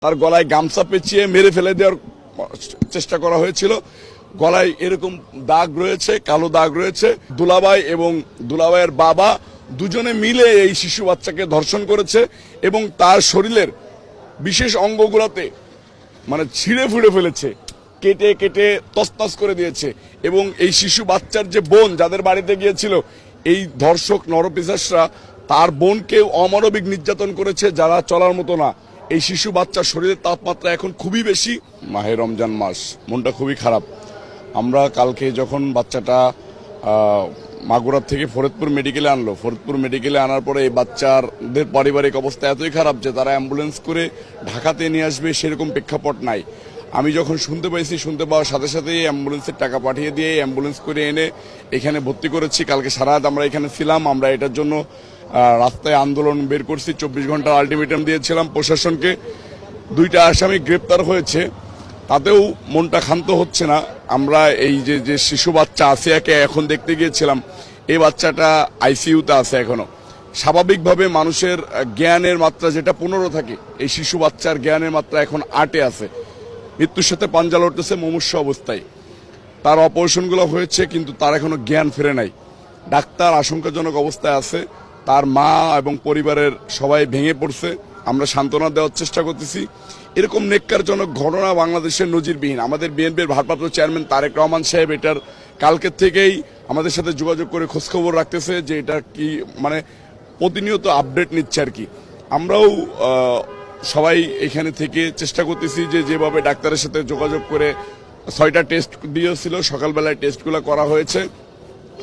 তার গলায় গামছা পেঁচিয়ে মেরে ফেলে দেওয়ার চেষ্টা করা হয়েছিল। গলায় এরকম দাগ রয়েছে, কালো দাগ রয়েছে। দুলাভাই এবং দুলাভাইয়ের বাবা দুজনে মিলে এই শিশু বাচ্চাকে ধর্ষণ করেছে এবং তার শরীরের বিশেষ অঙ্গগুলোতে ছিঁড়ে ফুড়ে ফেলেছে, কেটে কেটে তছনছ করে দিয়েছে। এবং এই শিশু বাচ্চার যে বোন যাদের বাড়িতে গিয়েছিল, এই ধর্ষক নরপিশাচরা তার বোনকে অমানবিক নির্যাতন করেছে, যারা চলার মতো না। এই শিশু বাচ্চার শরীরের তাপমাত্রা এখন খুবই বেশি। মাহে রমজান মাস, মনটা খুবই খারাপ। আমরা কালকে যখন বাচ্চাটা মাগুরার থেকে ফরিদপুর মেডিকেলে আনলো, ফরিদপুর মেডিকেলে আনার পরে এই বাচ্চাদের পারিবারিক অবস্থা এতই খারাপ যে তারা অ্যাম্বুলেন্স করে ঢাকাতে নিয়ে আসবে সেরকম প্রেক্ষাপট নাই। আমি যখন শুনতে পাওয়ার সাথে সাথেই অ্যাম্বুলেন্সের টাকা পাঠিয়ে দিয়ে অ্যাম্বুলেন্স করে এনে এখানে ভর্তি করেছি। কালকে সারা রাত আমরা এখানে ছিলাম। আমরা এটার জন্য রাস্তায় আন্দোলন বের করছি, 24 ঘন্টার আলটিমেটাম দিয়েছিলাম প্রশাসনকে। 2টা আসামি গ্রেপ্তার হয়েছে, তাতেও মনটা ক্ষান্ত হচ্ছে না। আমরা এই যে শিশু বাচ্চা আসিয়াকে এখন দেখতে গিয়েছিলাম, এই বাচ্চাটা আইসিইউতে আছে এখনো। স্বাভাবিকভাবে মানুষের জ্ঞানের মাত্রা যেটা 15 থাকে, এই শিশু বাচ্চার জ্ঞানের মাত্রা এখন 8-এ আছে। মৃত্যুর সাথে পাঞ্জা লড়তেছে মুমূর্ষু অবস্থায়। তার অপারেশনগুলো হয়েছে কিন্তু তার এখনো জ্ঞান ফেরে নাই। ডাক্তার আশঙ্কাজনক অবস্থায় আছে। তার মা এবং পরিবারের সবাই ভেঙে পড়ছে। আমরা সান্ত্বনা দেওয়ার চেষ্টা করতেছি। এরকম নেক্কারজনক ঘটনা বাংলাদেশের নজিরবিহীন। আমাদের বিএনপির ভারপ্রাপ্ত চেয়ারম্যান তারেক রহমান সাহেব এটার কালকের থেকেই আমাদের সাথে যোগাযোগ করে খোঁজখবর রাখতেছে যে এটা কি প্রতিনিয়ত আপডেট নিচ্ছে আর কি। আমরাও সবাই এখানে থেকে চেষ্টা করতেছি যে যেভাবে ডাক্তারের সাথে যোগাযোগ করে 6টা টেস্ট দিয়েছিল, সকালবেলায় টেস্টগুলো করা হয়েছে।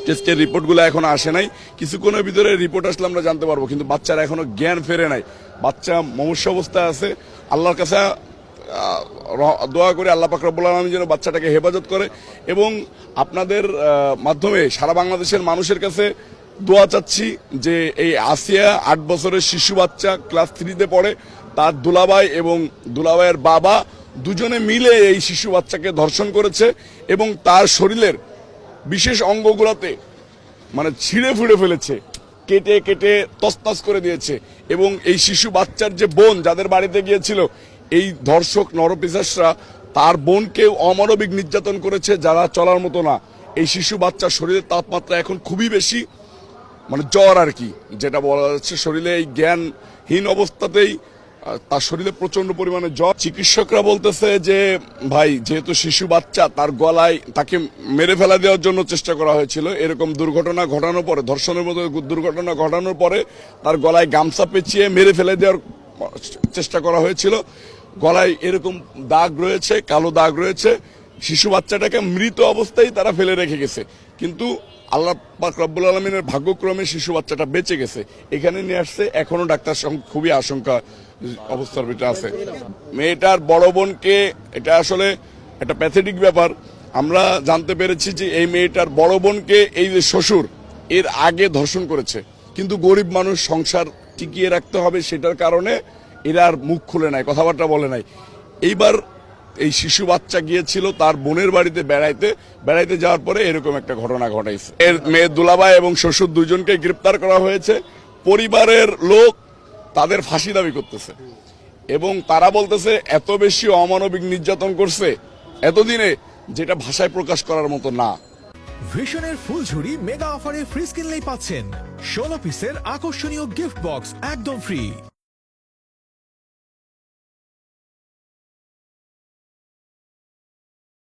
টেস্টের রিপোর্টগুলো এখনো আসে নাই। কিছুক্ষণের ভিতরে রিপোর্ট আসলে আমরা জানতে পারবো, কিন্তু বাচ্চারা এখনো জ্ঞান ফেরে নাই। বাচ্চা মুমূর্ষু অবস্থায় আছে। আল্লাহর কাছে দোয়া করে আল্লাহ পাক রব্বুল আলামিন যেন বাচ্চাটাকে হেফাজত করে। এবং আপনাদের মাধ্যমে সারা বাংলাদেশের মানুষের কাছে দোয়া চাচ্ছি যে এই আসিয়া 8 বছরের শিশু বাচ্চা, ক্লাস 3-তে পড়ে, তার দুলাভাই এবং দুলাভাইয়ের বাবা দুজনে মিলে এই শিশু বাচ্চাকে ধর্ষণ করেছে এবং তার শরীরের বিশেষ অঙ্গগুলোতে ছিঁড়ে ফুড়ে ফেলেছে, কেটে কেটে তছনছ করে দিয়েছে। এবং এই শিশু বাচ্চার যে বোন যাদের বাড়িতে গিয়েছিল, এই ধর্ষক নরপিশাচরা তার বোনকে অমানবিক নির্যাতন করেছে, যারা চলার মতো না। এই শিশু বাচ্চার শরীরের তাপমাত্রা এখন খুবই বেশি, জ্বর আর কি, যেটা বলা যাচ্ছে। শরীরে এই জ্ঞানহীন অবস্থাতেই তার শরীরে প্রচন্ড পরিমাণে জ্বর। চিকিৎসকরা বলতেছে যে ভাই, যেহেতু শিশু বাচ্চা, তার গলায় তাকে মেরে ফেলা দেওয়ার জন্য চেষ্টা করা হয়েছিল। এরকম দুর্ঘটনা ঘটানোর পরে, ধর্ষণের মতো দুর্ঘটনা ঘটানোর পরে তার গলায় গামছা পেঁচিয়ে মেরে ফেলে দেওয়ার চেষ্টা করা হয়েছিল। গলায় এরকম দাগ রয়েছে, কালো দাগ রয়েছে। শিশু বাচ্চাটাকে মৃত অবস্থায় তারা ফেলে রেখে গেছে, কিন্তু আল্লাহ পাক রব্বুল আলামিনের ভাগ্যক্রমে শিশু বাচ্চাটা বেঁচে গেছে। এখানে নিয়ে আসছে, এখনো ডাক্তার খুবই আশঙ্কা অবস্থার ভিতরে আছে। মেয়েটার বড় বোনকে, এটা আসলে একটা প্যাথেটিক ব্যাপার। আমরা জানতে পেরেছি যে এই মেয়েটার বড় বোনকে এই যে শ্বশুর এর আগে ধর্ষণ করেছে, কিন্তু গরিব মানুষ, সংসার টিকিয়ে রাখতে হবে, সেটার কারণে এরা আর মুখ খুলে নাই, কথাবার্তা বলে নাই। এইবার এই শিশু বাচ্চা গিয়েছিল তার বোনের বাড়িতে বেড়াইতে যাওয়ার পরে এরকম একটা ঘটনা ঘটাইছে। এর মেয়ে দুলাভাই এবং শ্বশুর দুজনকে গ্রেপ্তার করা হয়েছে। পরিবারের লোক তাদের ফাঁসি দাবি করতেছে এবং তারা বলতেছে এত বেশি অমানবিক নির্যাতন করছে এতদিনে, যেটা ভাষায় প্রকাশ করার মতো না। ভিশনের ফুলঝুরি মেগা অফারে ফ্রিজ কিনলেই পাচ্ছেন 16 পিসের আকর্ষণীয় গিফট বক্স একদম ফ্রি।